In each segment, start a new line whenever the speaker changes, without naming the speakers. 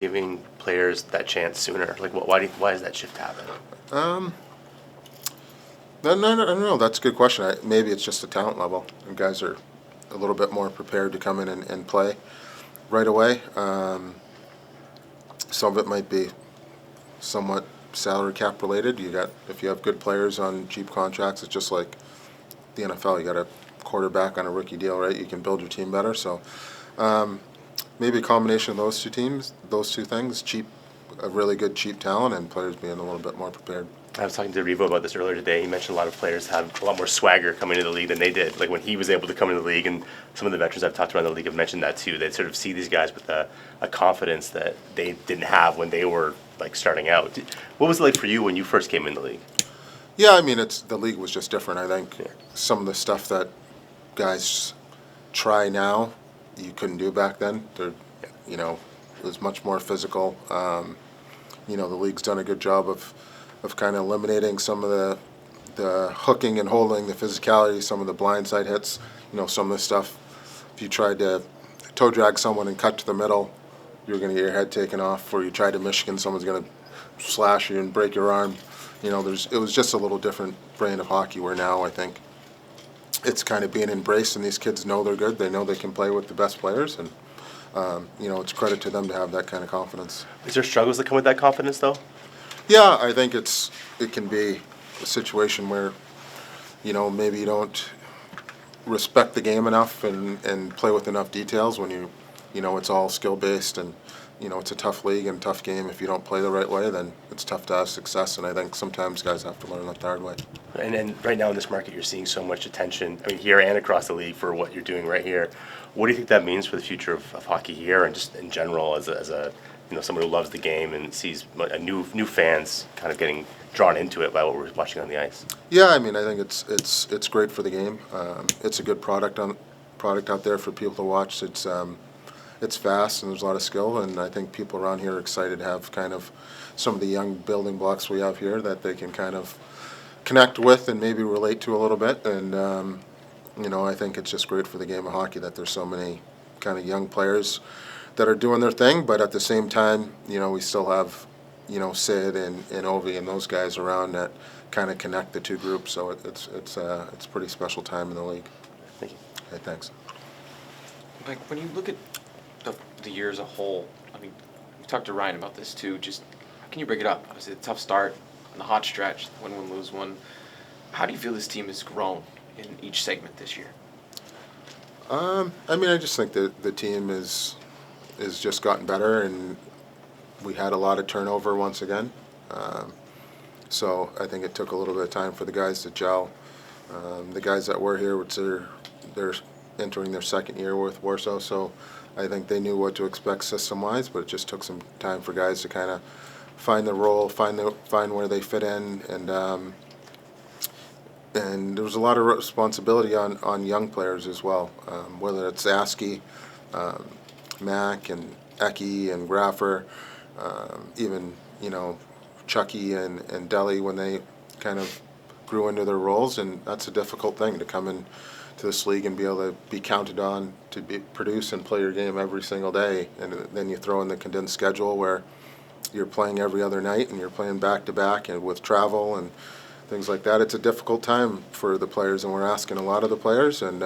giving players that chance sooner? Like, why does that shift happen?
No, I don't know. That's a good question. Maybe it's just the talent level, and guys are a little bit more prepared to come in and play right away. Some of it might be somewhat salary cap related. If you have good players on cheap contracts, it's just like the NFL. You got a quarterback on a rookie deal, right? You can build your team better. So maybe a combination of those two things: a really good cheap talent, and players being a little bit more prepared.
I was talking to Revo about this earlier today. He mentioned a lot of players have a lot more swagger coming into the league than they did. Like when he was able to come into the league, and some of the veterans I've talked to around the league have mentioned that too. They sort of see these guys with a confidence that they didn't have when they were like starting out. What was it like for you when you first came in the league?
Yeah, I mean, the league was just different. I think some of the stuff that guys try now, you couldn't do back then. It was much more physical. The league's done a good job of kind of eliminating some of the hooking and holding, the physicality, some of the blindside hits. Some of the stuff. If you tried to toe drag someone and cut to the middle, you're going to get your head taken off. Or you tried to Michigan, someone's going to slash you and break your arm. It was just a little different brand of hockey. Where now I think it's kind of being embraced, and these kids know they're good. They know they can play with the best players, and it's credit to them to have that kind of confidence.
Is there struggles that come with that confidence, though?
Yeah, I think it can be a situation where, maybe you don't respect the game enough and play with enough details when it's all skill based, and it's a tough league and tough game. If you don't play the right way, then it's tough to have success, and I think sometimes guys have to learn that the hard way.
And right now in this market, you're seeing so much attention, here and across the league, for what you're doing right here. What do you think that means for the future of hockey here, and just in general as a someone who loves the game and sees a new fans kind of getting drawn into it by what we're watching on the ice?
Yeah, I mean, I think it's great for the game. It's a good product out there for people to watch. It's fast and there's a lot of skill, and I think people around here are excited to have kind of some of the young building blocks we have here that they can kind of connect with and maybe relate to a little bit. And I think it's just great for the game of hockey that there's so many kind of young players that are doing their thing, but at the same time, we still have Sid and Ovi and those guys around that kind of connect the two groups. So it's a pretty special time in the league.
Thank you.
Okay, thanks.
Like when you look at the year as a whole, I mean, we've talked to Ryan about this too. Just how can you break it up? Obviously, a tough start on the hot stretch, win one, lose one. How do you feel this team has grown in each segment this year?
I just think that the team is just gotten better, and we had a lot of turnover once again. So I think it took a little bit of time for the guys to gel. The guys that were here, they're entering their second year with Warsaw, so I think they knew what to expect system-wise, but it just took some time for guys to kind of find the role, find where they fit in, and there was a lot of responsibility on young players as well, whether it's Askey, Mac and Eki and Graffer, even Chucky and Deli when they kind of grew into their roles, and that's a difficult thing to come in to this league and be able to be counted on to produce and play your game every single day, and then you throw in the condensed schedule where you're playing every other night and you're playing back to back and with travel and things like that. It's a difficult time for the players, and we're asking a lot of the players, and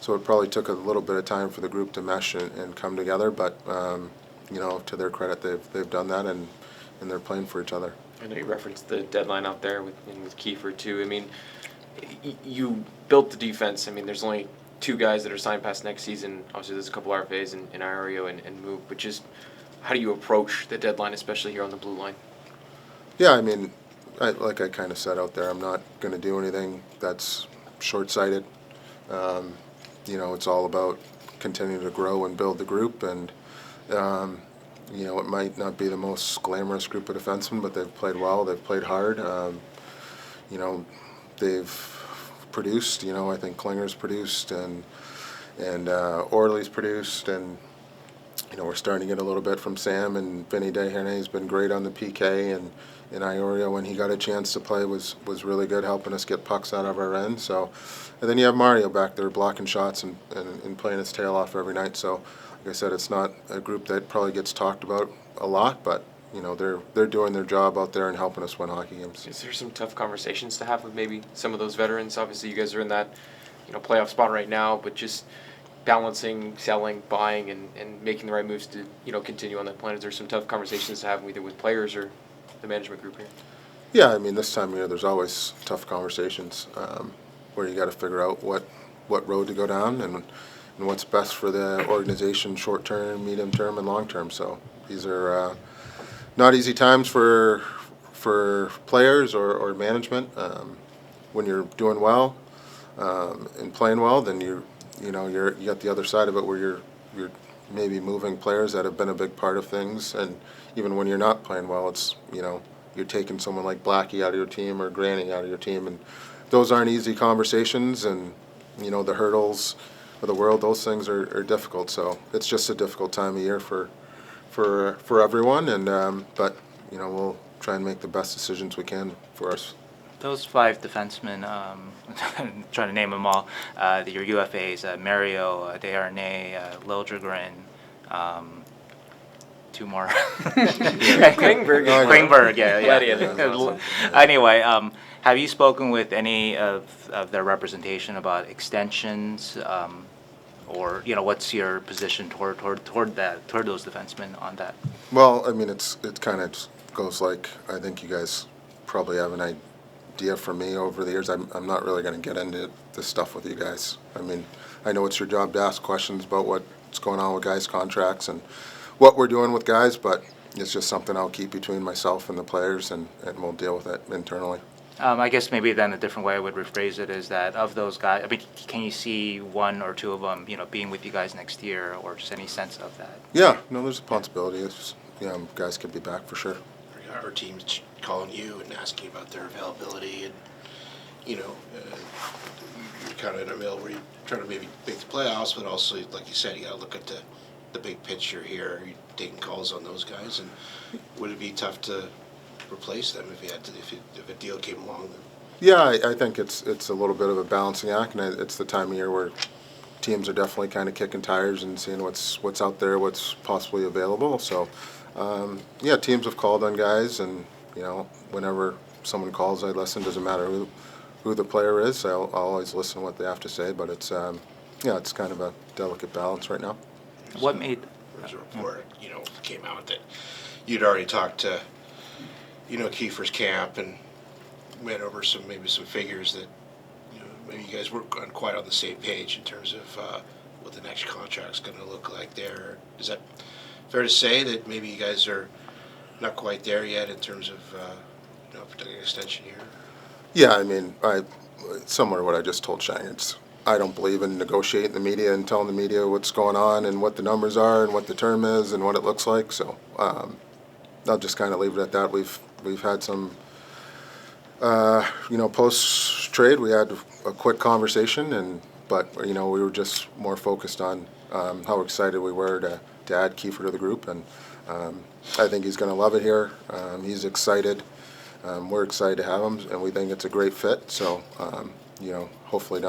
so it probably took a little bit of time for the group to mesh and come together, but to their credit, they've done that, and they're playing for each other.
I know you referenced the deadline out there with Kiefer too. I mean, you built the defense. I mean, there's only two guys that are signed past next season. Obviously, there's a couple RFAs in Iorio and Moog, but just how do you approach the deadline, especially here on the blue line?
Yeah, I mean, like I kind of said out there, I'm not going to do anything that's short-sighted. It's all about continuing to grow and build the group, and it might not be the most glamorous group of defensemen, but they've played well, they've played hard. They've produced. I think Klinger's produced, and Orley's produced, and we're starting to get a little bit from Sam, and Vinny Desharnais has been great on the PK, and Iorio, when he got a chance to play, was really good, helping us get pucks out of our end. So, and then you have Mario back there blocking shots and playing his tail off every night. So like I said, it's not a group that probably gets talked about a lot, but they're doing their job out there and helping us win hockey games.
Is there some tough conversations to have with maybe some of those veterans? Obviously, you guys are in that, playoff spot right now, but just balancing, selling, buying, and making the right moves to, continue on that plan. Is there some tough conversations to have either with players or the management group here?
Yeah, I mean, this time of year, there's always tough conversations where you got to figure out what road to go down and what's best for the organization short term, medium term, and long term. So these are not easy times for players or management. When you're doing well and playing well, then you got the other side of it where you're maybe moving players that have been a big part of things, and even when you're not playing well, it's you're taking someone like Blackie out of your team or Granny out of your team, and those aren't easy conversations, and the hurdles of the world, those things are difficult. So it's just a difficult time of year for everyone, and but we'll try and make the best decisions we can for us.
Those 5 defensemen, I'm trying to name them all, your UFAs, Mario, Desharnais, Liljegren, 2 more.
Klingberg.
Klingberg, yeah.
Glad he had those.
Anyway, have you spoken with any of their representation about extensions, or what's your position toward those defensemen on that?
Well, I mean, it kind of goes like, I think you guys probably have an idea from me over the years. I'm not really going to get into this stuff with you guys. I mean, I know it's your job to ask questions about what's going on with guys' contracts and what we're doing with guys, but it's just something I'll keep between myself and the players, and we'll deal with it internally.
I guess maybe then a different way I would rephrase it is that of those guys, I mean, can you see 1 or 2 of them, being with you guys next year, or just any sense of that?
Yeah, no, there's a possibility. Guys could be back for sure.
Our team's calling you and asking about their availability, and you're kind of in a middle where you're trying to maybe make the playoffs, but also, like you said, you got to look at the big picture here. Are you taking calls on those guys, and would it be tough to replace them if a deal came along?
Yeah, I think it's a little bit of a balancing act, and it's the time of year where teams are definitely kind of kicking tires and seeing what's out there, what's possibly available. So, yeah, teams have called on guys, and whenever someone calls, I listen. Doesn't matter who the player is. I'll always listen to what they have to say. But it's it's kind of a delicate balance right now.
What made?
There's a report, came out that you'd already talked to, Kiefer's camp and went over some figures that, maybe you guys weren't quite on the same page in terms of what the next contract's going to look like there. Is that fair to say that maybe you guys are not quite there yet in terms of, particular extension here?
Yeah, I mean, similar to what I just told Shang, I don't believe in negotiating the media and telling the media what's going on and what the numbers are and what the term is and what it looks like. So I'll just kind of leave it at that. We've had some, post trade. We had a quick conversation, but we were just more focused on how excited we were to add Kiefer to the group, and I think he's going to love it here. He's excited. We're excited to have him, and we think it's a great fit. So hopefully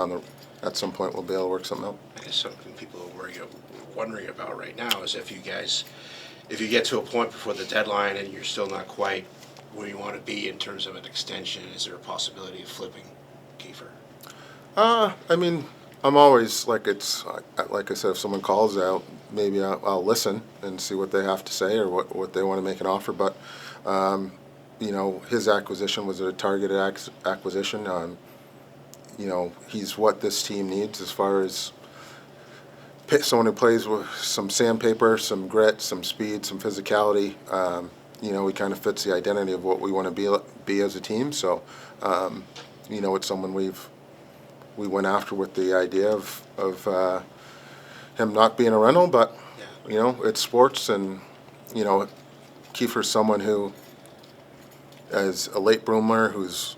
at some point we'll be able to work something out.
I guess something people are wondering about right now is if you get to a point before the deadline and you're still not quite where you want to be in terms of an extension, is there a possibility of flipping Kiefer?
I mean, I'm always like I said, if someone calls out, maybe I'll listen and see what they have to say or what they want to make an offer. But his acquisition was a targeted acquisition. He's what this team needs as far as someone who plays with some sandpaper, some grit, some speed, some physicality. He kind of fits the identity of what we want to be as a team. So, it's someone we went after with the idea of him not being a rental, but it's sports, and Kiefer's someone who is a late bloomer who's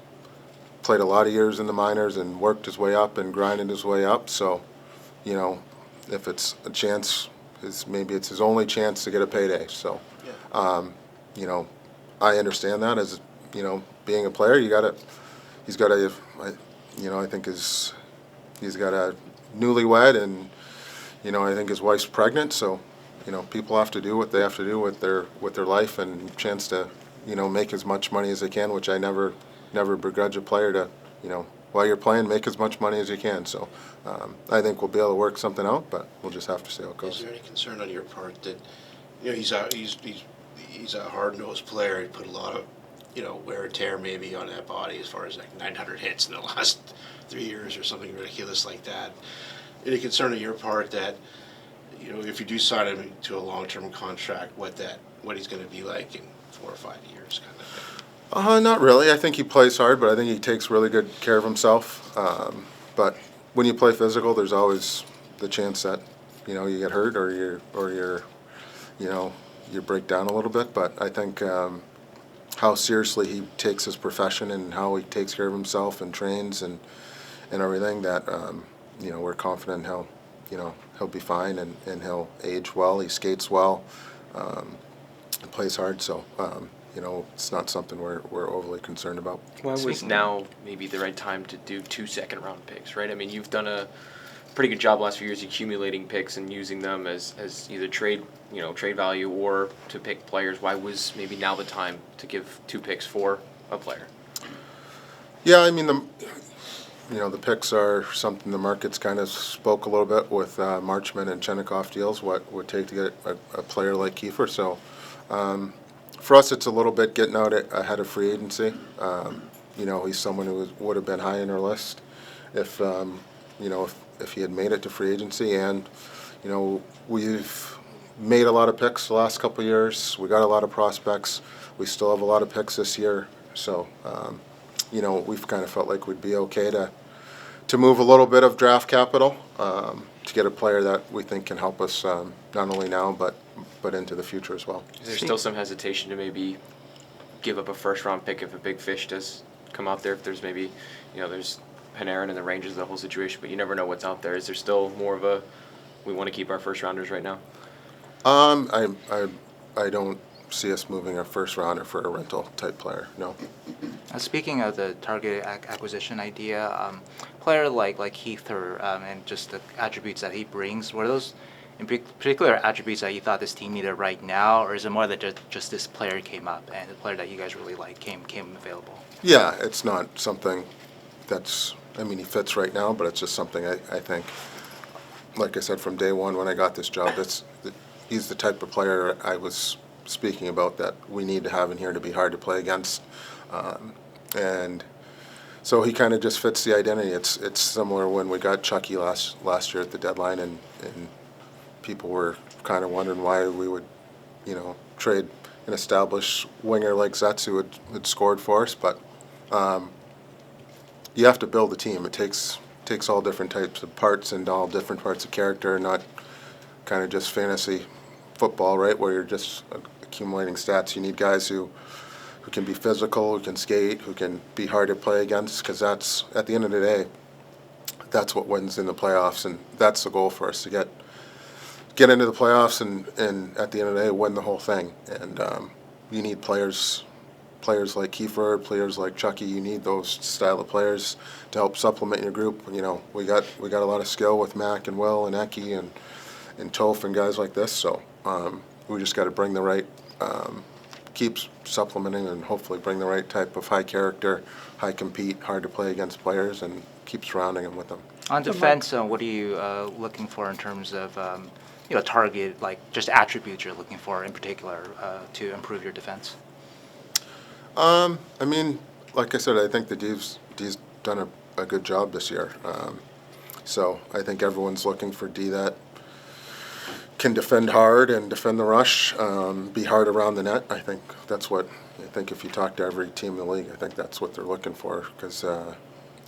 played a lot of years in the minors and worked his way up and grinded his way up. So, if it's a chance, maybe it's his only chance to get a payday. So, I understand that as being a player, he's got a, I think he's got a newlywed, and I think his wife's pregnant. So people have to do what they have to do with their life and chance to, make as much money as they can, which I never begrudge a player to, while you're playing, make as much money as you can. So I think we'll be able to work something out, but we'll just have to see how it goes.
Is there any concern on your part that, he's a hard-nosed player. He put a lot of, wear and tear maybe on that body as far as like 900 hits in the last 3 years or something ridiculous like that. Any concern on your part that, if you do sign him to a long-term contract, what he's going to be like in 4 or 5 years kind of thing?
Not really. I think he plays hard, but I think he takes really good care of himself. But when you play physical, there's always the chance that, you get hurt or you're, you break down a little bit. But I think how seriously he takes his profession and how he takes care of himself and trains and everything that, we're confident he'll be fine and he'll age well. He skates well, and plays hard. So, it's not something we're overly concerned about.
Why was now maybe the right time to do 2 second-round picks, right? I mean, you've done a pretty good job last few years accumulating picks and using them as either trade value or to pick players. Why was maybe now the time to give 2 picks for a player?
Yeah, I mean, the picks are something the markets kind of spoke a little bit with Marchman and Chenikoff deals, what it would take to get a player like Kiefer. So for us, it's a little bit getting out ahead of free agency. He's someone who would have been high in our list if he had made it to free agency. And, we've made a lot of picks the last couple of years. We got a lot of prospects. We still have a lot of picks this year. So, we've kind of felt like we'd be okay to move a little bit of draft capital to get a player that we think can help us not only now but into the future as well.
Is there still some hesitation to maybe give up a first-round pick if a big fish does come out there? If there's maybe, there's Panarin and the Rangers, the whole situation, but you never know what's out there. Is there still more of a, we want to keep our first-rounders right now?
I don't see us moving a first rounder for a rental type player. No.
Speaking of the target acquisition idea, player like Heath and just the attributes that he brings, were those in particular attributes that you thought this team needed right now, or is it more that just this player came up and the player that you guys really like came available? Yeah,
it's not something that's, he fits right now, but it's just something I think, like I said from day one when I got this job, he's the type of player I was speaking about that we need to have in here to be hard to play against. And so he kind of just fits the identity. It's similar when we got Chucky last year at the deadline, and people were kind of wondering why we would, trade an established winger like Zetz who had scored for us. But you have to build a team. It takes all different types of parts and all different parts of character, not kind of just fantasy football, right, where you're just accumulating stats. You need guys who can be physical, who can skate, who can be hard to play against, because that's, at the end of the day, that's what wins in the playoffs, and that's the goal for us, to get into the playoffs and at the end of the day win the whole thing. And you need players like Kiefer, players like Chucky. You need those style of players to help supplement your group. We got a lot of skill with Mac and Will and Eki and Toph and guys like this. So we just got to bring the right, keep supplementing and hopefully bring the right type of high character, high compete, hard to play against players, and keep surrounding them with them.
On defense, what are you looking for in terms of target, like just attributes you're looking for in particular to improve your defense?
Like I said, I think the D's done a good job this year. So I think everyone's looking for D that can defend hard and defend the rush, be hard around the net. I think that's what, if you talk to every team in the league, I think that's what they're looking for, because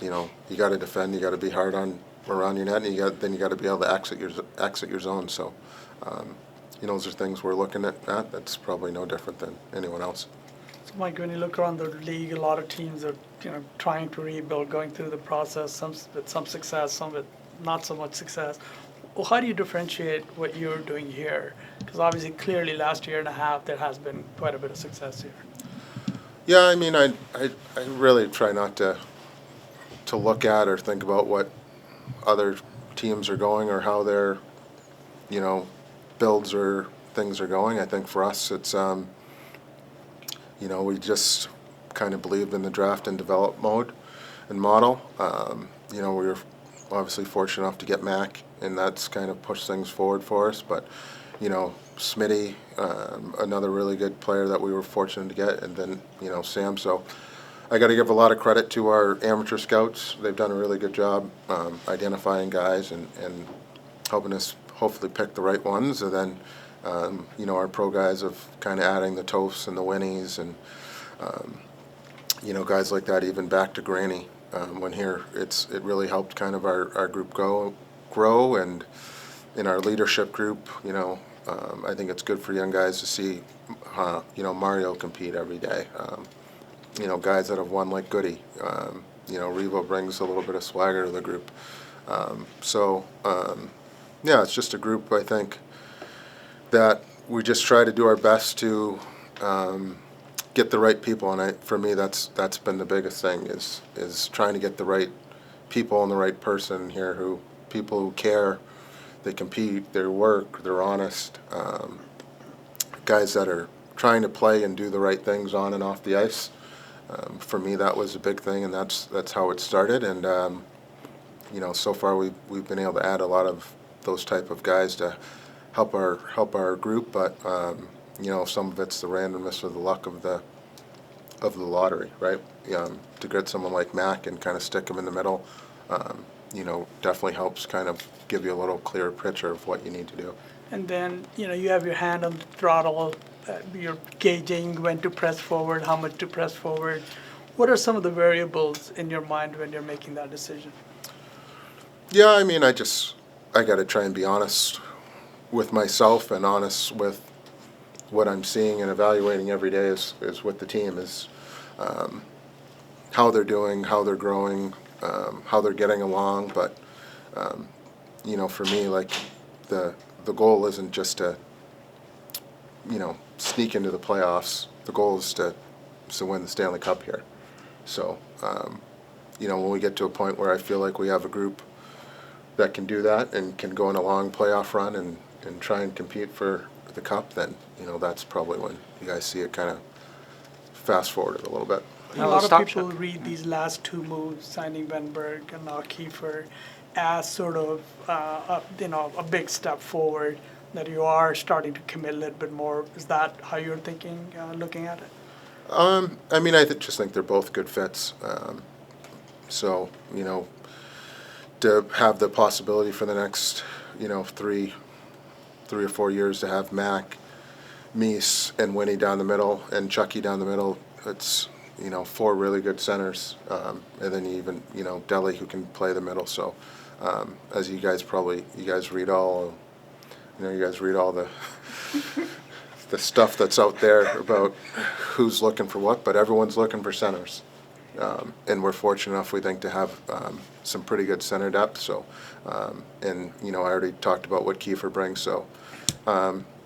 you got to defend, you got to be hard around your net, and then you got to be able to exit your zone. So those are things we're looking at. That's probably no different than anyone else.
So Mike, when you look around the league, a lot of teams are trying to rebuild, going through the process, some with some success, some with not so much success. Well, how do you differentiate what you're doing here? Because obviously, clearly, last year and a half, there has been quite a bit of success here.
Yeah, I really try not to look at or think about what other teams are going or how they're, builds or things are going. I think for us, it's we just kind of believed in the draft and develop mode and model. We were obviously fortunate enough to get Mac, and that's kind of pushed things forward for us. But Smitty, another really good player that we were fortunate to get, and then Sam. So I got to give a lot of credit to our amateur scouts. They've done a really good job identifying guys and helping us hopefully pick the right ones. And then our pro guys of kind of adding the Toasts and the Winnies and guys like that, even back to Granny when here. It really helped kind of our group grow, and in our leadership group, I think it's good for young guys to see Mario compete every day. Guys that have won like Goalie. Revo brings a little bit of swagger to the group. It's just a group, I think, that we just try to do our best to get the right people. And for me, that's been the biggest thing is trying to get the right people and the right person here, people who care, they compete, they work, they're honest, guys that are trying to play and do the right things on and off the ice. For me, that was a big thing, and that's how it started. And so far we've been able to add a lot of those type of guys to help our group. But some of it's the randomness or the luck of the lottery, right? To get someone like Mac and kind of stick him in the middle, definitely helps kind of give you a little clearer picture of what you need to do.
And then, you have your hand on the throttle, you're gauging when to press forward, how much to press forward. What are some of the variables in your mind when you're making that decision?
Yeah, I mean, I got to try and be honest with myself and honest with what I'm seeing and evaluating every day is with the team, is how they're doing, how they're growing, how they're getting along. But, for me, like, the goal isn't just to, sneak into the playoffs. The goal is to win the Stanley Cup here. So, when we get to a point where I feel like we have a group that can do that and can go on a long playoff run and try and compete for the Cup, then, that's probably when you guys see it kind of fast forwarded a little bit.
A lot of people read these last two moves, signing Wenberg and now Kiefer, as sort of a big step forward, that you are starting to commit a little bit more. Is that how you're thinking, looking at it?
I mean, I just think they're both good fits. To have the possibility for the next, 3 or 4 years to have Mac, Mies, and Winnie down the middle, and Chucky down the middle, it's, 4 really good centers. And then even, Deli, who can play the middle. So, as you guys read all the the stuff that's out there about who's looking for what, but everyone's looking for centers. And we're fortunate enough, we think, to have some pretty good center depth. So, I already talked about what Kiefer brings. So,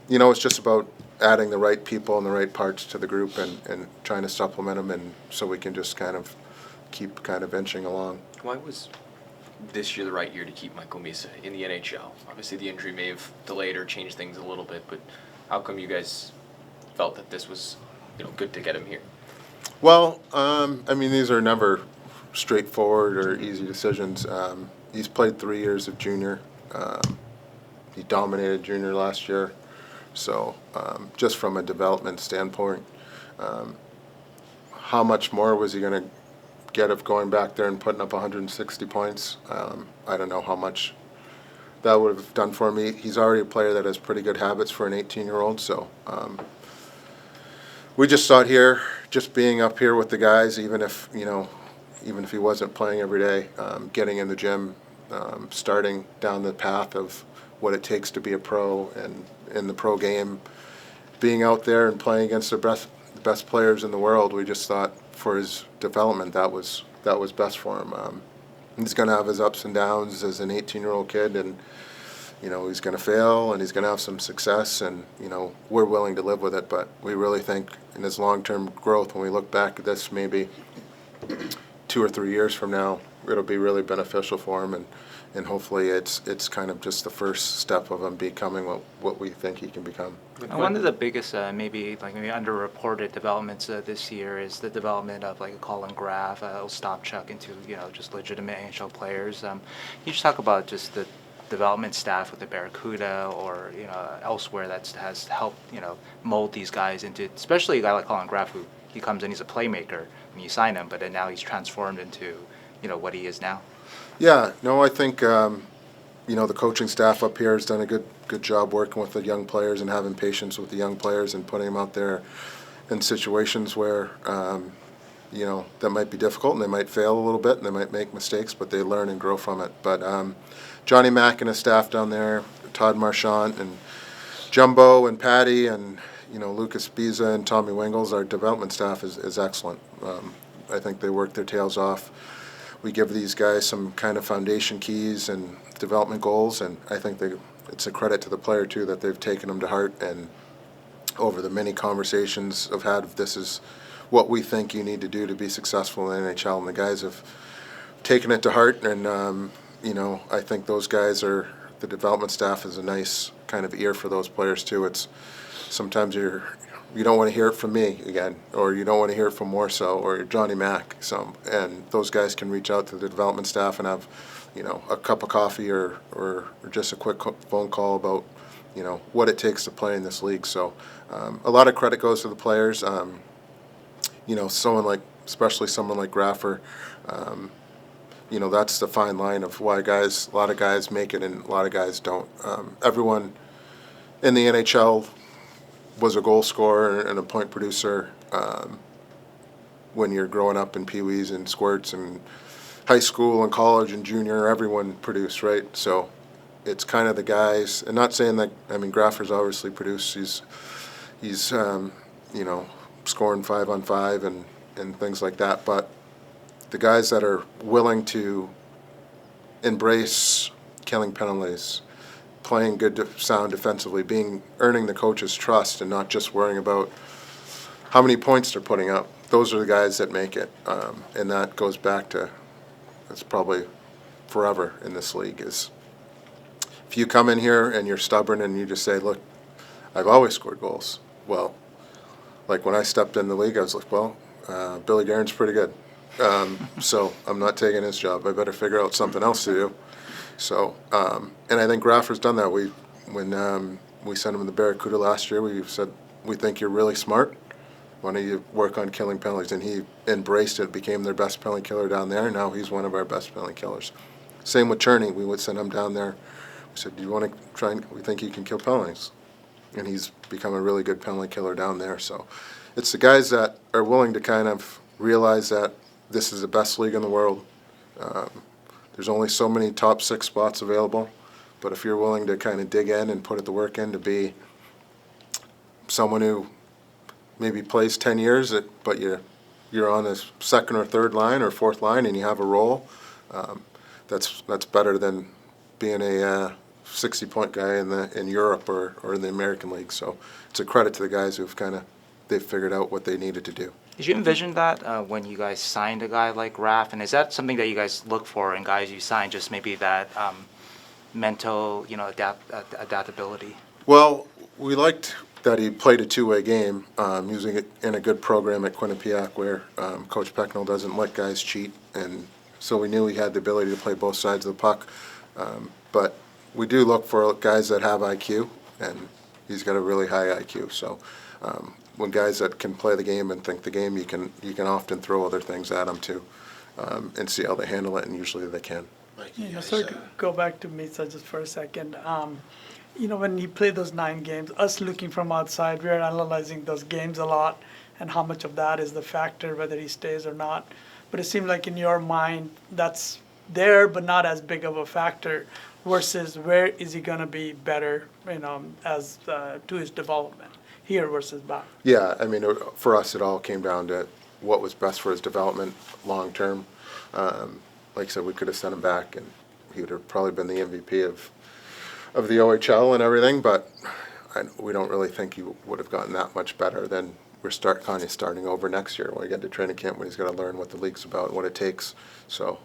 it's just about adding the right people and the right parts to the group and trying to supplement them, and so we can just kind of keep kind of inching along.
Why was this year the right year to keep Michael Misa in the NHL? Obviously, the injury may have delayed or changed things a little bit, but how come you guys felt that this was, good to get him here?
Well, these are never straightforward or easy decisions. He's played 3 years of junior. He dominated junior last year. So just from a development standpoint, how much more was he going to get of going back there and putting up 160 points? I don't know how much that would have done for me. He's already a player that has pretty good habits for an 18-year-old. So we just thought here, just being up here with the guys, even if he wasn't playing every day, getting in the gym, starting down the path of what it takes to be a pro and in the pro game, being out there and playing against the best players in the world, we just thought for his development that was best for him. He's going to have his ups and downs as an 18-year-old kid, and he's going to fail and he's going to have some success, and we're willing to live with it. But we really think in his long-term growth, when we look back at this maybe 2 or 3 years from now, it'll be really beneficial for him, and hopefully it's kind of just the first step of him becoming what we think he can become.
And one of the biggest, maybe underreported developments this year is the development of like a Colin Graff, Stopchuk into just legitimate NHL players. Can you just talk about just the development staff with the Barracuda or elsewhere that has helped mold these guys into, especially a guy like Colin Graff, who he comes in, he's a playmaker when you sign him, but then now he's transformed into what he is now.
Yeah, no, I think the coaching staff up here has done a good job working with the young players and having patience with the young players and putting them out there in situations where that might be difficult and they might fail a little bit and they might make mistakes, but they learn and grow from it. But Johnny Mack and his staff down there, Todd Marchant and Jumbo and Patty and Lucas Biza and Tommy Wingles, our development staff is excellent. I think they work their tails off. We give these guys some kind of foundation keys and development goals, and I think it's a credit to the player too that they've taken them to heart, and over the many conversations I've had, this is what we think you need to do to be successful in the NHL, and the guys have taken it to heart, and I think those guys the development staff is a nice kind of ear for those players too. It's sometimes you don't want to hear it from me again, or you don't want to hear it from Warsaw or Johnny Mack. And those guys can reach out to the development staff and have, a cup of coffee or just a quick phone call about, what it takes to play in this league. So a lot of credit goes to the players. Especially someone like Graffer, that's the fine line of why a lot of guys make it and a lot of guys don't. Everyone in the NHL was a goal scorer and a point producer when you're growing up in Pee-wees and squirts and high school and college and junior. Everyone produced, right? So it's kind of the guys, and not saying that, Graffer's obviously produced. He's scoring 5-on-5 and things like that, but the guys that are willing to embrace killing penalties, playing good, sound defensively, earning the coach's trust, and not just worrying about how many points they're putting up. Those are the guys that make it, and that goes back to, it's probably forever in this league. Is if you come in here and you're stubborn and you just say, "Look, I've always scored goals." Well, like when I stepped in the league, I was like, "Well, Billy Guerin's pretty good, so I'm not taking his job. I better figure out something else to do." So, and I think Graffer's done that. When we sent him to the Barracuda last year, we said, "We think you're really smart. Why don't you work on killing penalties?" And he embraced it, became their best penalty killer down there. Now he's one of our best penalty killers. Same with Cherney. We would send him down there. We said, "Do you want to try? We think you can kill penalties." And he's become a really good penalty killer down there. So it's the guys that are willing to kind of realize that this is the best league in the world. There's only so many top 6 spots available, but if you're willing to kind of dig in and put the work in to be someone who maybe plays 10 years, but you're on the second or third line or fourth line and you have a role, that's better than being a 60-point guy in Europe or in the American League. So it's a credit to the guys who've they've figured out what they needed to do.
Did you envision that when you guys signed a guy like Raff? And is that something that you guys look for in guys you sign, just maybe that mental, adaptability?
Well, we liked that he played a two-way game, using it in a good program at Quinnipiac where Coach Pecknell doesn't let guys cheat. And so we knew he had the ability to play both sides of the puck. But we do look for guys that have IQ, and he's got a really high IQ. So when guys that can play the game and think the game, you can often throw other things at them too, and see how they handle it, and usually they can.
Like you guys,
So to go back to Misa just for a second, when he played those 9 games, us looking from outside, we are analyzing those games a lot and how much of that is the factor, whether he stays or not. But it seemed like in your mind, that's there, but not as big of a factor, versus where is he going to be better, as to his development here versus back.
Yeah, for us, it all came down to what was best for his development long term. Like I said, we could have sent him back, and he would have probably been the MVP of the OHL and everything. But we don't really think he would have gotten that much better than kind of starting over next year when we get to training camp, when he's got to learn what the league's about and what it takes. So,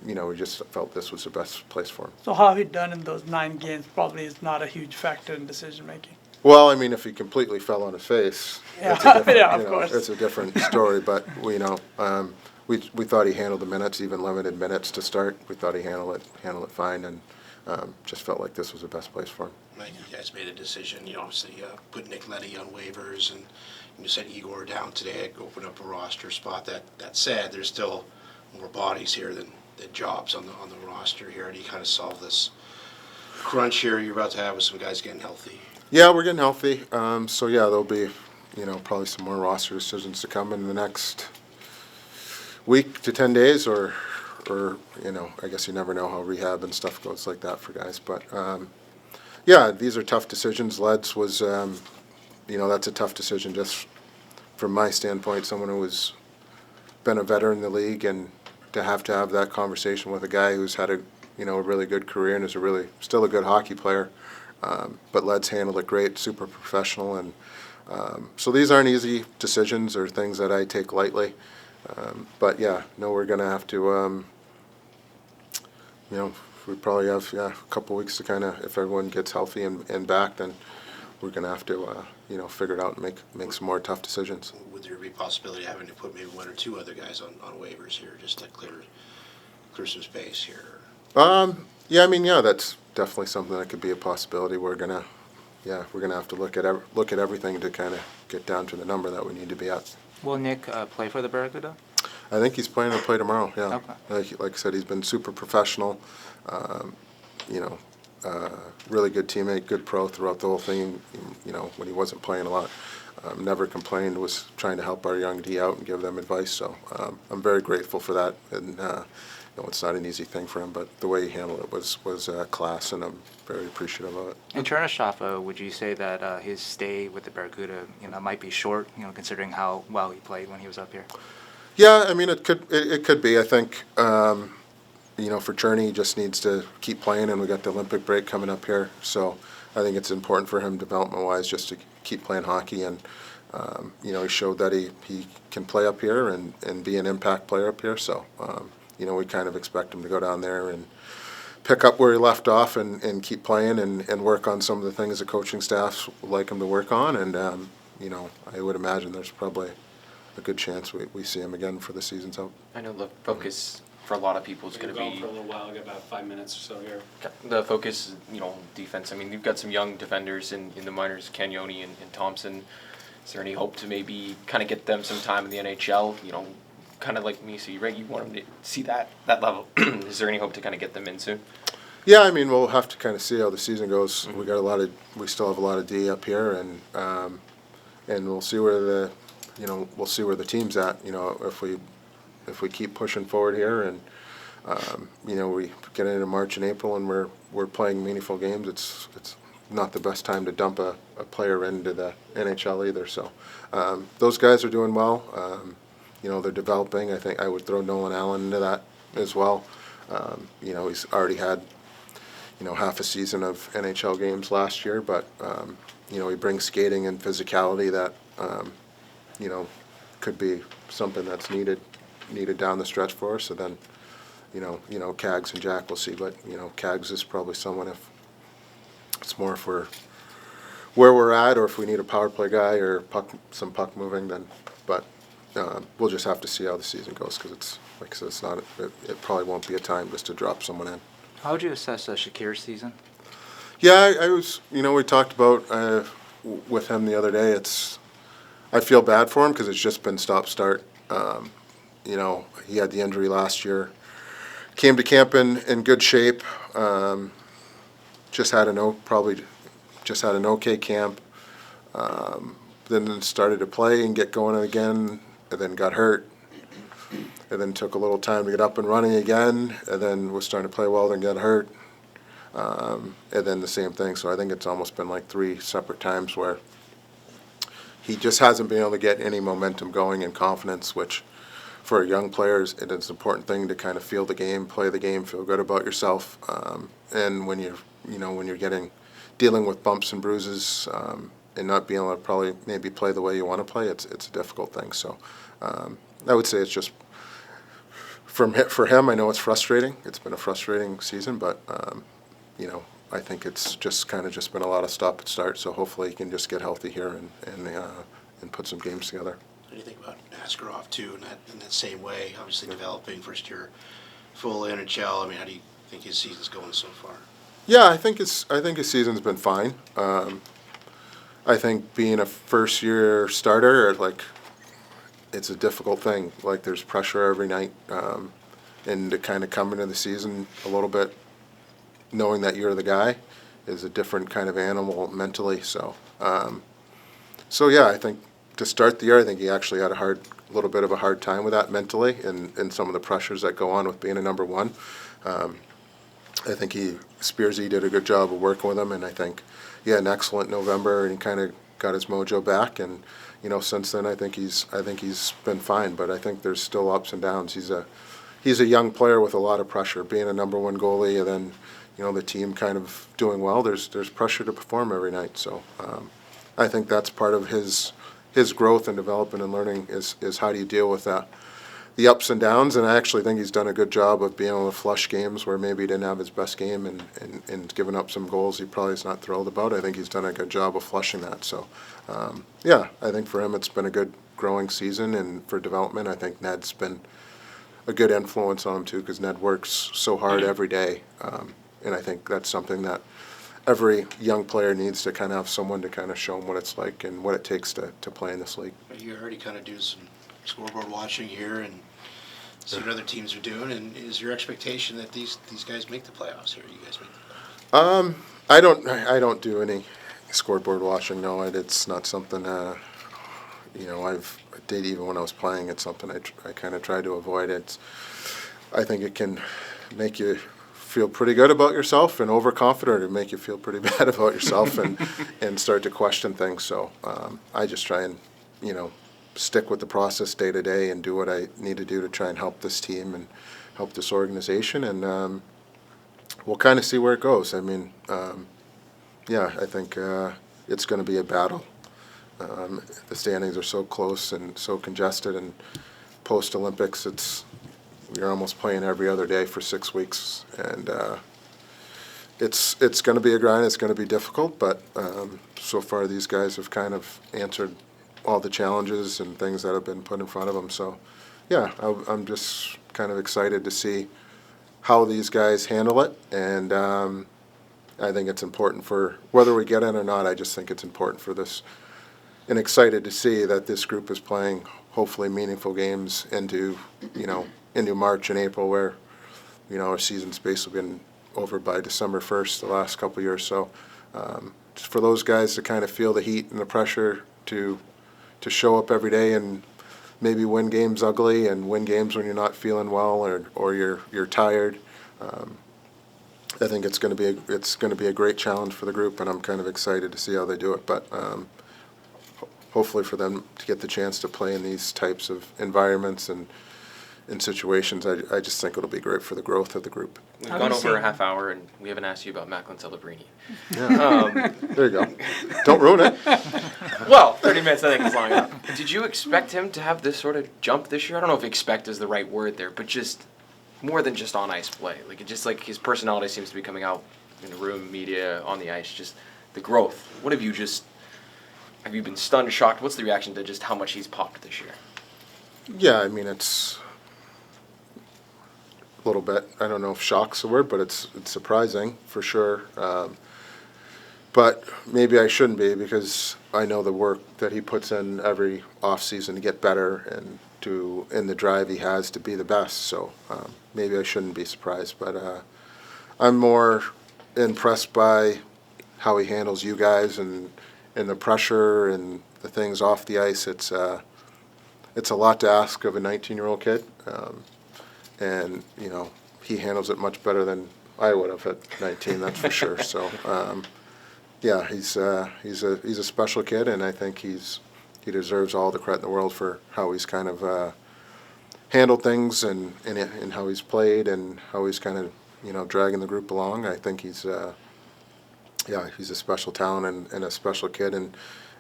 we just felt this was the best place for him.
So how he done in those 9 games probably is not a huge factor in decision making.
Well, I mean, if he completely fell on his face,
Yeah,
that's a different,
yeah, of course.
it's a different story. But we thought he handled the minutes, even limited minutes to start. We thought he handled it fine, and just felt like this was the best place for him.
Like you guys made a decision, obviously put Nick Leddy on waivers, and you sent Igor down today, open up a roster spot. That said, there's still more bodies here than jobs on the roster here. How do you kind of solve this crunch here you're about to have with some guys getting healthy?
Yeah, we're getting healthy. So yeah, there'll be, probably some more roster decisions to come in the next week to 10 days, or I guess you never know how rehab and stuff goes like that for guys. But yeah, these are tough decisions. Leds was, that's a tough decision just from my standpoint, someone who has been a veteran in the league, and to have that conversation with a guy who's had a really good career and is still a good hockey player. But Led's handled it great, super professional, and so these aren't easy decisions or things that I take lightly. But yeah, no, we're going to have to, we probably have a couple weeks to kind of, if everyone gets healthy and back, then we're going to have to, figure it out and make some more tough decisions.
Would there be a possibility of having to put maybe 1 or 2 other guys on waivers here just to clear some space here?
Yeah, that's definitely something that could be a possibility. We're gonna have to look at everything to kind of get down to the number that we need to be at.
Will Nick play for the Barracuda?
I think he's planning to play tomorrow. Yeah,
Okay.
like I said, he's been super professional. Really good teammate, good pro throughout the whole thing. When he wasn't playing a lot, never complained. Was trying to help our young D out and give them advice. So I'm very grateful for that. And it's not an easy thing for him, but the way he handled it was class, and I'm very appreciative of it.
In Chernishev, would you say that his stay with the Barracuda, might be short, considering how well he played when he was up here?
Yeah, I mean, it could be. I think, for Cherney, he just needs to keep playing, and we got the Olympic break coming up here. So I think it's important for him development-wise just to keep playing hockey. And, he showed that he can play up here and be an impact player up here. So, we kind of expect him to go down there and pick up where he left off and keep playing and work on some of the things the coaching staffs would like him to work on. And, I would imagine there's probably a good chance we see him again for the season's out.
I know the focus for a lot of people is going to be
for a little while. I got about 5 minutes or so here.
the focus is, defense. I mean, you've got some young defenders in the minors, Cagnoni and Thompson. Is there any hope to maybe kind of get them some time in the NHL? Kind of like me, so you want them to see that level. Is there any hope to kind of get them in soon?
Yeah, I mean, we'll have to kind of see how the season goes. Mm-hmm. We still have a lot of D up here, and we'll see where the team's at. If we keep pushing forward here, and we get into March and April, and we're playing meaningful games. It's not the best time to dump a player into the NHL either. So those guys are doing well. They're developing. I think I would throw Nolan Allen into that as well. He's already had, half a season of NHL games last year, but, he brings skating and physicality that, could be something that's needed down the stretch for us. So then, Cags and Jack we'll see, but, Cags is probably someone if it's more for where we're at, or if we need a power play guy or some puck moving, then, but we'll just have to see how the season goes, because it's, like I said, it probably won't be a time just to drop someone in.
How would you assess Shakir's season?
Yeah, I was, we talked about with him the other day. I feel bad for him because it's just been stop-start. He had the injury last year, came to camp in good shape, just had an okay camp, then started to play and get going again, and then got hurt, and then took a little time to get up and running again, and then was starting to play well, then got hurt, and then the same thing. So I think it's almost been like 3 separate times where he just hasn't been able to get any momentum going and confidence, which for young players, it is an important thing to kind of feel the game, play the game, feel good about yourself, and when you're dealing with bumps and bruises, not being able to probably maybe play the way you want to play, it's a difficult thing. So I would say it's just for him. I know it's frustrating. It's been a frustrating season, but I think it's just kind of just been a lot of stop and start. So hopefully he can just get healthy here and put some games together.
What do you think about Askarov too, in that same way? Obviously developing first year full NHL. I mean, how do you think his season's going so far?
Yeah, I think his season's been fine. I think being a first year starter, it's a difficult thing. Like there's pressure every night, and to kind of come into the season a little bit knowing that you're the guy is a different kind of animal mentally. So yeah, I think to start the year, I think he actually had a little bit of a hard time with that mentally, and some of the pressures that go on with being a number one. I think Spearsy did a good job of working with him, and I think he had an excellent November, and he kind of got his mojo back. And since then, I think he's been fine. But I think there's still ups and downs. He's a young player with a lot of pressure, being a number one goalie, and then the team kind of doing well. There's pressure to perform every night. So I think that's part of his growth and development and learning is how do you deal with that. The ups and downs, and I actually think he's done a good job of being able to flush games where maybe he didn't have his best game and giving up some goals he probably is not thrilled about. I think he's done a good job of flushing that. So, yeah, I think for him it's been a good growing season, and for development, I think Ned's been a good influence on him too, because Ned works so hard every day, and I think that's something that every young player needs to kind of have someone to kind of show them what it's like and what it takes to play in this league.
You already kind of do some scoreboard watching here and see what other teams are doing, and is your expectation that these guys make the playoffs here? You guys make the playoffs?
I don't do any scoreboard watching. No, it's not something. I did even when I was playing. It's something I kind of try to avoid. I think it can make you feel pretty good about yourself and overconfident, or make you feel pretty bad about yourself and start to question things. So I just try and stick with the process day to day and do what I need to do to try and help this team and help this organization, and we'll kind of see where it goes. I mean, I think it's going to be a battle. The standings are so close and so congested, and post-Olympics, we're almost playing every other day for 6 weeks, and it's going to be a grind. It's going to be difficult, but so far these guys have kind of answered all the challenges and things that have been put in front of them. So, yeah, I'm just kind of excited to see how these guys handle it, and I think it's important for whether we get in or not. I just think it's important for this, and excited to see that this group is playing hopefully meaningful games into March and April, where our season's basically been over by December 1st the last couple of years. So just for those guys to kind of feel the heat and the pressure to show up every day and maybe win games ugly and win games when you're not feeling well or you're tired. I think it's going to be a great challenge for the group, and I'm kind of excited to see how they do it. But hopefully for them to get the chance to play in these types of environments and in situations, I just think it'll be great for the growth of the group.
We've gone over a half hour, and we haven't asked you about Macklin Celebrini.
Yeah. There you go. Don't ruin it.
Well, 30 minutes I think is long enough. Did you expect him to have this sort of jump this year? I don't know if expect is the right word there, but just more than just on ice play. Like his personality seems to be coming out in the room, media, on the ice, just the growth. Have you been stunned, shocked? What's the reaction to just how much he's popped this year?
Yeah, I mean, it's a little bit, I don't know if shock's the word, but it's surprising for sure. But maybe I shouldn't be, because I know the work that he puts in every off season to get better and in the drive he has to be the best. So maybe I shouldn't be surprised, but I'm more impressed by how he handles you guys and the pressure and the things off the ice. It's a lot to ask of a 19-year-old kid, and he handles it much better than I would have at 19. That's for sure. So yeah, he's a special kid, and I think he deserves all the credit in the world for how he's kind of handled things and how he's played and how he's kind of dragging the group along. I think he's a special talent and a special kid, and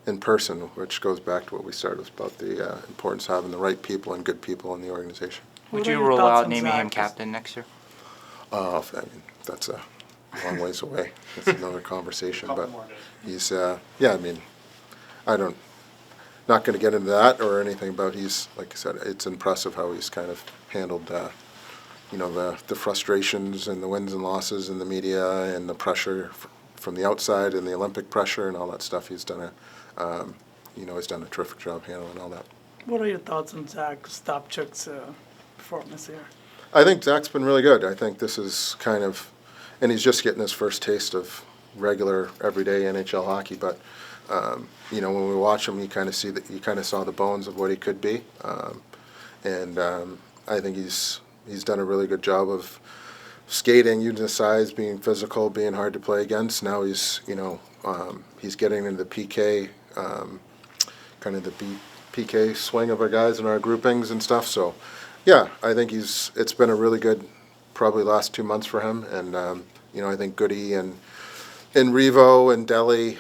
in person, which goes back to what we started with about the importance of having the right people and good people in the organization.
Would
What are
you
your
rule
thoughts
out
on
naming him
Zach?
captain next year?
I mean, that's a long ways away. That's another conversation. But he's, yeah, I mean, not going to get into that or anything about he's, like I said, it's impressive how he's kind of handled, the frustrations and the wins and losses in the media and the pressure from the outside and the Olympic pressure and all that stuff. He's done he's done a terrific job handling all that.
What are your thoughts on Zach Stopchuk's performance here?
I think Zach's been really good. I think this is kind of, and he's just getting his first taste of regular, everyday NHL hockey. But when we watch him, you kind of see that you kind of saw the bones of what he could be, and I think he's done a really good job of skating, using his size, being physical, being hard to play against. Now he's he's getting into the PK, kind of the PK swing of our guys and our groupings and stuff. So. Yeah, I think it's been a really good, probably last 2 months for him, and I think Goody and Revo and Delhi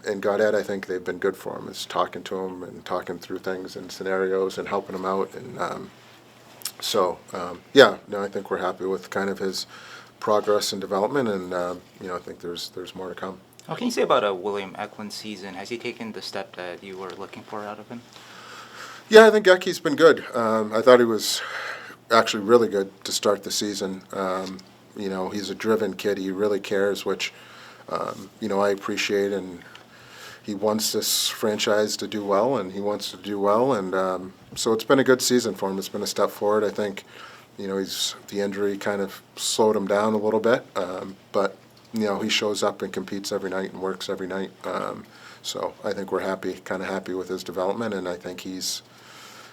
and Godet, I think they've been good for him. Is talking to him and talking through things and scenarios and helping him out, and I think we're happy with kind of his progress and development, and I think there's more to come.
What can you say about a William Eklund season? Has he taken the step that you were looking for out of him?
Yeah, I think Ecky's been good. I thought he was actually really good to start the season. He's a driven kid. He really cares, which, I appreciate. And he wants this franchise to do well, and he wants to do well. And so it's been a good season for him. It's been a step forward. I think, the injury kind of slowed him down a little bit. But he shows up and competes every night and works every night. So I think we're kind of happy with his development, and I think he's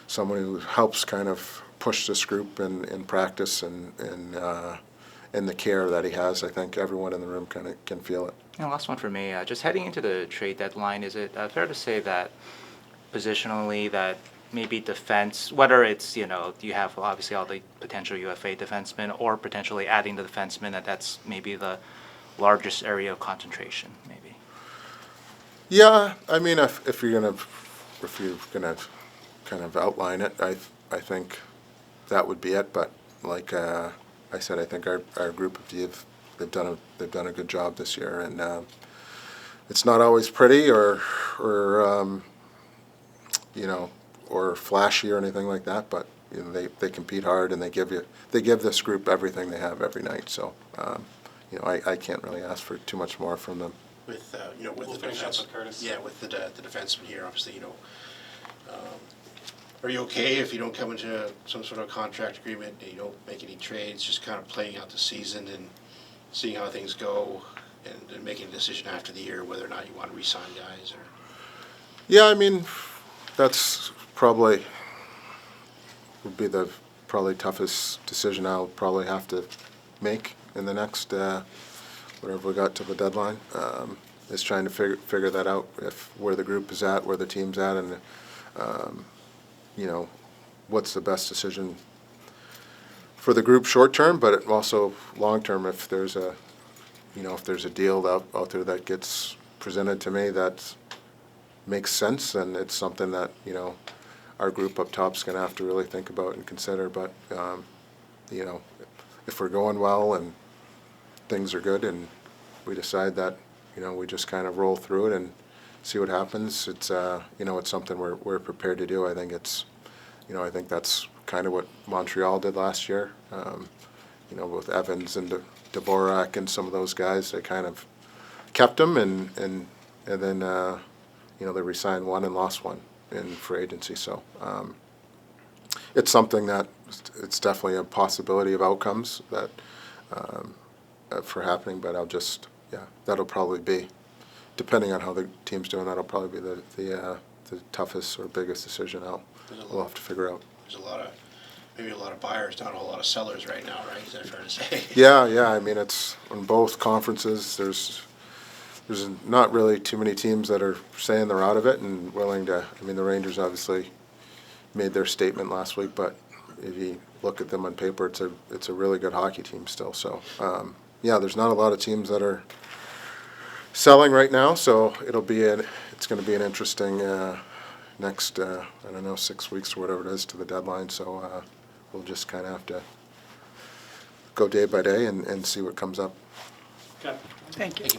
someone who helps kind of push this group in practice and the care that he has. I think everyone in the room kind of can feel it.
And last one for me, just heading into the trade deadline, is it fair to say that positionally that maybe defense, whether it's, you have obviously all the potential UFA defensemen or potentially adding the defensemen, that's maybe the largest area of concentration, maybe?
Yeah, I mean, if you're gonna kind of outline it, I think that would be it. But like I said, I think our group of youth, they've done a good job this year, and it's not always pretty or flashy or anything like that. But they compete hard, and they give this group everything they have every night. So I can't really ask for too much more from them.
With
We'll
the
finish up
defense,
with Curtis.
yeah, with the defenseman here, obviously, are you okay if you don't come into some sort of contract agreement and you don't make any trades, just kind of playing out the season and seeing how things go and making a decision after the year whether or not you want to re-sign guys? Or
Yeah, I mean, that's probably would be the probably toughest decision I'll probably have to make in the next whatever we got to the deadline. Is trying to figure that out, where the group is at, where the team's at, and what's the best decision for the group short term, but also long term. If there's a deal out there that gets presented to me that makes sense, and it's something that our group up top's going to have to really think about and consider. But if we're going well and things are good, and we decide that we just kind of roll through it and see what happens, it's it's something we're prepared to do. I think I think that's kind of what Montreal did last year. With Evans and Dvorak and some of those guys, they kind of kept them, and then they re-signed one and lost one in free agency. So it's something that it's definitely a possibility of outcomes that for happening. But that'll probably be, depending on how the team's doing, that'll probably be the toughest or biggest decision we'll have to figure out.
There's maybe a lot of buyers, not a whole lot of sellers right now, right? Is that fair to say?
Yeah. I mean, it's in both conferences. There's not really too many teams that are saying they're out of it and willing to. I mean, the Rangers obviously made their statement last week, but if you look at them on paper, it's a really good hockey team still. So there's not a lot of teams that are selling right now, so it's going to be an interesting next, I don't know, 6 weeks or whatever it is to the deadline, so we'll just kind of have to go day by day and see what comes up.
Okay.
Thank you.